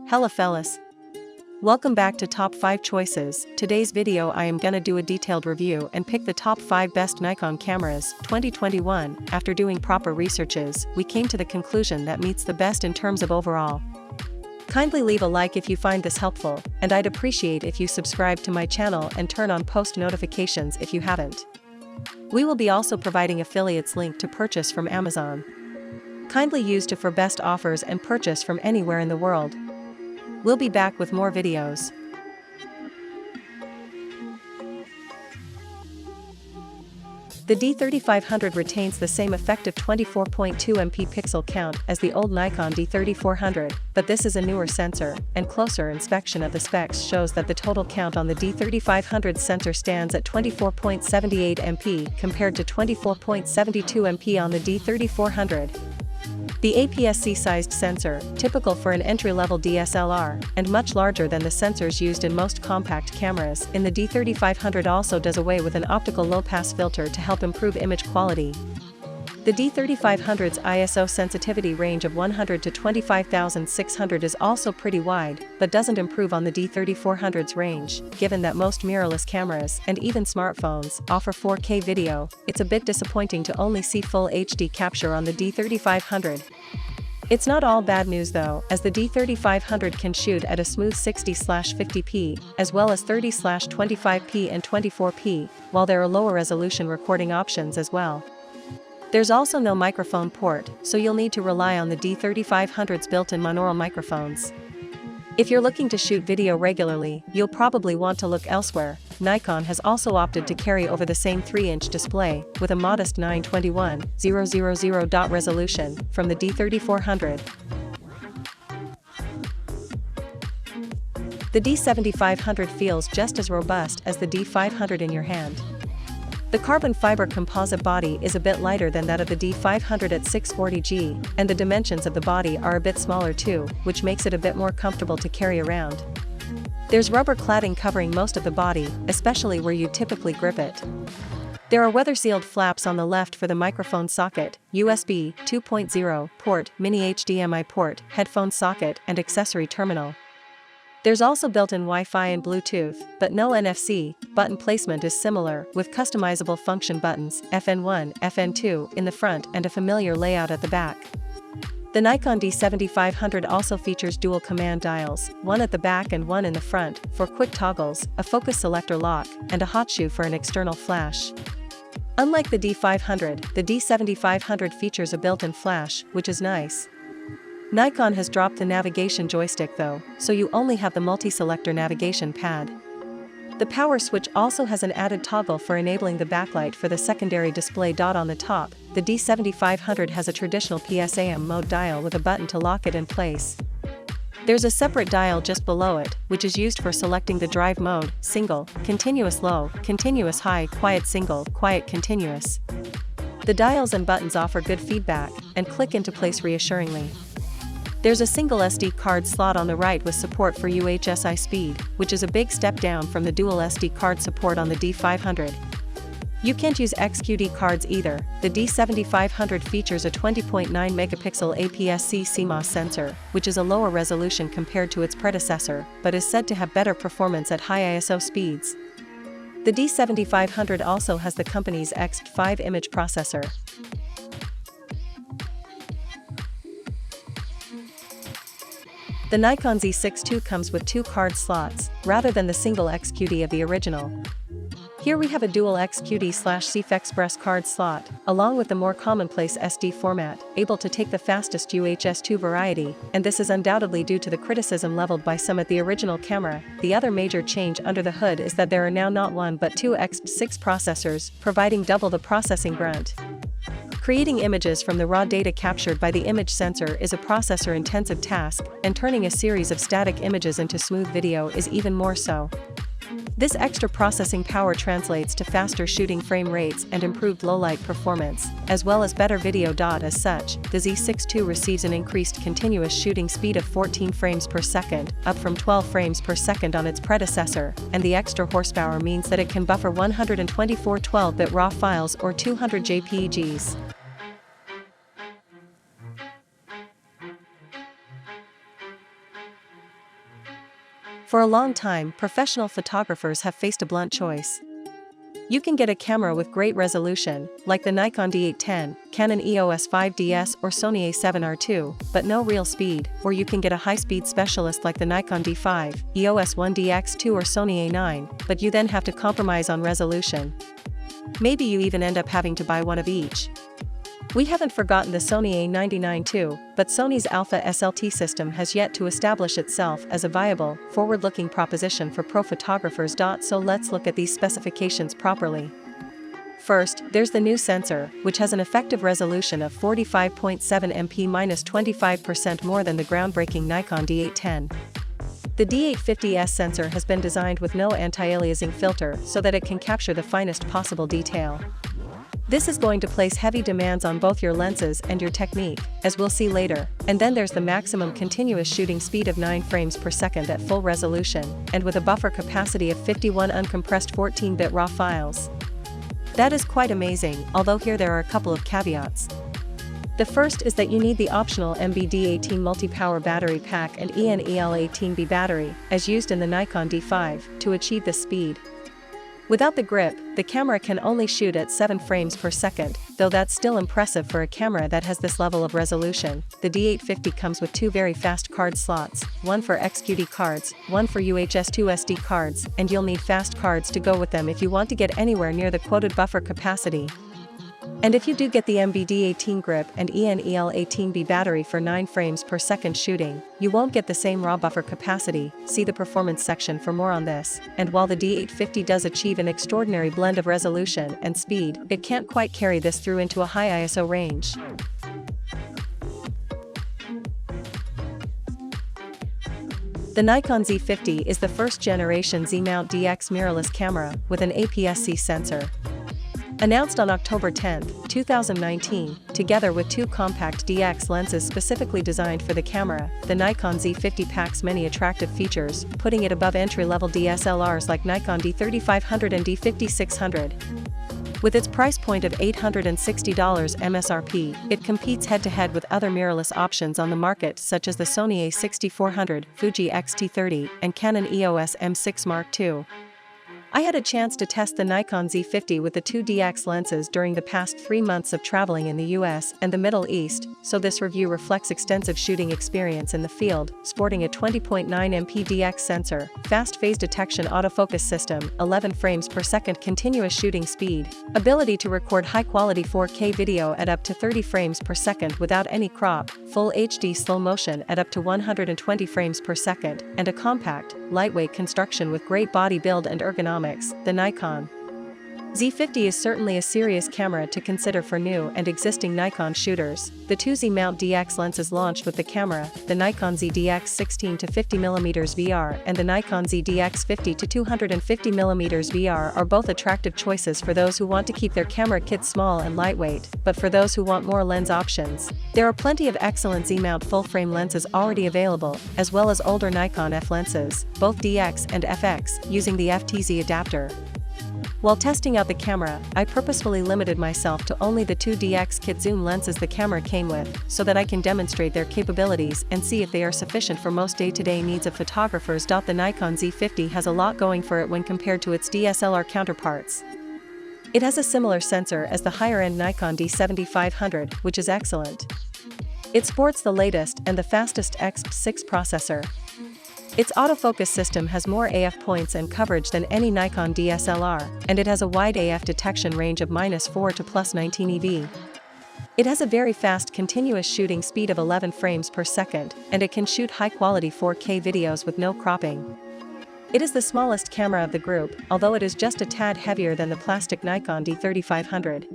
Hella fellas. Welcome back to Top 5 Choices. Today's video I am gonna do a detailed review and pick the top 5 best Nikon cameras 2021. After doing proper researches, we came to the conclusion that meets the best in terms of overall. Kindly leave a like if you find this helpful, and I'd appreciate if you subscribe to my channel and turn on post notifications if you haven't. We will be also providing affiliates link to purchase from Amazon. Kindly use to for best offers and purchase from anywhere in the world. We'll be back with more videos. The D3500 retains the same effective 24.2 MP pixel count as the old Nikon D3400, but this is a newer sensor, and closer inspection of the specs shows that the total count on the D3500 sensor stands at 24.78 MP compared to 24.72 MP on the D3400. The APS-C-sized sensor, typical for an entry-level DSLR, and much larger than the sensors used in most compact cameras in the D3500, also does away with an optical low-pass filter to help improve image quality. The D3500's ISO sensitivity range of 100 to 25,600 is also pretty wide, but doesn't improve on the D3400's range. Given that most mirrorless cameras, and even smartphones, offer 4K video, it's a bit disappointing to only see full HD capture on the D3500. It's not all bad news though, as the D3500 can shoot at a smooth 60/50p, as well as 30/25p and 24p, while there are lower resolution recording options as well. There's also no microphone port, so you'll need to rely on the D3500's built-in monaural microphones. If you're looking to shoot video regularly, you'll probably want to look elsewhere. Nikon has also opted to carry over the same 3-inch display, with a modest 921,000 dot resolution, from the D3400. The D7500 feels just as robust as the D500 in your hand. The carbon fiber composite body is a bit lighter than that of the D500 at 640G, and the dimensions of the body are a bit smaller too, which makes it a bit more comfortable to carry around. There's rubber cladding covering most of the body, especially where you typically grip it. There are weather-sealed flaps on the left for the microphone socket, USB 2.0 port, mini HDMI port, headphone socket, and accessory terminal. There's also built-in Wi-Fi and Bluetooth, but no NFC. Button placement is similar, with customizable function buttons, FN1, FN2, in the front and a familiar layout at the back. The Nikon D7500 also features dual command dials, one at the back and one in the front, for quick toggles, a focus selector lock, and a hot shoe for an external flash. Unlike the D500, the D7500 features a built-in flash, which is nice. Nikon has dropped the navigation joystick though, so you only have the multi-selector navigation pad. The power switch also has an added toggle for enabling the backlight for the secondary display dot on the top. The D7500 has a traditional PSAM mode dial with a button to lock it in place. There's a separate dial just below it, which is used for selecting the drive mode, single, continuous low, continuous high, quiet single, quiet continuous. The dials and buttons offer good feedback, and click into place reassuringly. There's a single SD card slot on the right with support for UHSI speed, which is a big step down from the dual SD card support on the D500. You can't use XQD cards either. The D7500 features a 20.9 megapixel APS-C CMOS sensor, which is a lower resolution compared to its predecessor, but is said to have better performance at high ISO speeds. The D7500 also has the company's X5 image processor. The Nikon Z6 II comes with 2 card slots, rather than the single XQD of the original. Here we have a dual XQD/CF Express card slot, along with the more commonplace SD format, able to take the fastest UHS-2 variety, and this is undoubtedly due to the criticism leveled by some at the original camera. The other major change under the hood is that there are now not 1 but 2 X6 processors, providing double the processing grunt. Creating images from the raw data captured by the image sensor is a processor-intensive task, and turning a series of static images into smooth video is even more so. This extra processing power translates to faster shooting frame rates and improved low-light performance, as well as better video. As such, the Z6 II receives an increased continuous shooting speed of 14 frames per second, up from 12 frames per second on its predecessor, and the extra horsepower means that it can buffer 124 12-bit RAW files or 200 JPEGs. For a long time, professional photographers have faced a blunt choice. You can get a camera with great resolution, like the Nikon D810, Canon EOS 5DS or Sony A7R II, but no real speed, or you can get a high-speed specialist like the Nikon D5, EOS 1DX2 or Sony A9, but you then have to compromise on resolution. Maybe you even end up having to buy one of each. We haven't forgotten the Sony A99 II, but Sony's Alpha SLT system has yet to establish itself as a viable, forward-looking proposition for pro photographers. So let's look at these specifications properly. First, there's the new sensor, which has an effective resolution of 45.7 MP -25% more than the groundbreaking Nikon D810. The D850S sensor has been designed with no anti-aliasing filter so that it can capture the finest possible detail. This is going to place heavy demands on both your lenses and your technique, as we'll see later. And then there's the maximum continuous shooting speed of 9 frames per second at full resolution, and with a buffer capacity of 51 uncompressed 14-bit RAW files. That is quite amazing, although here there are a couple of caveats. The first is that you need the optional MBD18 multi-power battery pack and ENEL18B battery, as used in the Nikon D5, to achieve this speed. Without the grip, the camera can only shoot at 7 frames per second, though that's still impressive for a camera that has this level of resolution. The D850 comes with 2 very fast card slots, one for XQD cards, one for UHS-2 SD cards, and you'll need fast cards to go with them if you want to get anywhere near the quoted buffer capacity. And if you do get the MBD18 grip and ENEL18B battery for 9 frames per second shooting, you won't get the same raw buffer capacity. See the performance section for more on this. And while the D850 does achieve an extraordinary blend of resolution and speed, it can't quite carry this through into a high ISO range. The Nikon Z50 is the first generation Z-mount DX mirrorless camera with an APS-C sensor. Announced on October 10, 2019, together with 2 compact DX lenses specifically designed for the camera, the Nikon Z50 packs many attractive features, putting it above entry-level DSLRs like Nikon D3500 and D5600. With its price point of $860 MSRP, it competes head-to-head with other mirrorless options on the market such as the Sony A6400, Fuji X-T30, and Canon EOS M6 Mark II. I had a chance to test the Nikon Z50 with the 2 DX lenses during the past 3 months of traveling in the US and the Middle East, so this review reflects extensive shooting experience in the field, sporting a 20.9 MP DX sensor, fast phase detection autofocus system, 11 frames per second continuous shooting speed, ability to record high-quality 4K video at up to 30 frames per second without any crop, full HD slow motion at up to 120 frames per second, and a compact, lightweight construction with great body build and ergonomics. The Nikon Z50 is certainly a serious camera to consider for new and existing Nikon shooters. The 2 Z-mount DX lenses launched with the camera, the Nikon ZDX 16 to 50mm VR and the Nikon ZDX 50 to 250mm VR are both attractive choices for those who want to keep their camera kit small and lightweight, but for those who want more lens options, there are plenty of excellent Z-mount full-frame lenses already available, as well as older Nikon F lenses, both DX and FX, using the FTZ adapter. While testing out the camera, I purposefully limited myself to only the 2 DX kit zoom lenses the camera came with, so that I can demonstrate their capabilities and see if they are sufficient for most day-to-day needs of photographers. The Nikon Z50 has a lot going for it when compared to its DSLR counterparts. It has a similar sensor as the higher-end Nikon D7500, which is excellent. It sports the latest and the fastest X6 processor. Its autofocus system has more AF points and coverage than any Nikon DSLR, and it has a wide AF detection range of -4 to +19 EV. It has a very fast continuous shooting speed of 11 frames per second, and it can shoot high-quality 4K videos with no cropping. It is the smallest camera of the group, although it is just a tad heavier than the plastic Nikon D3500.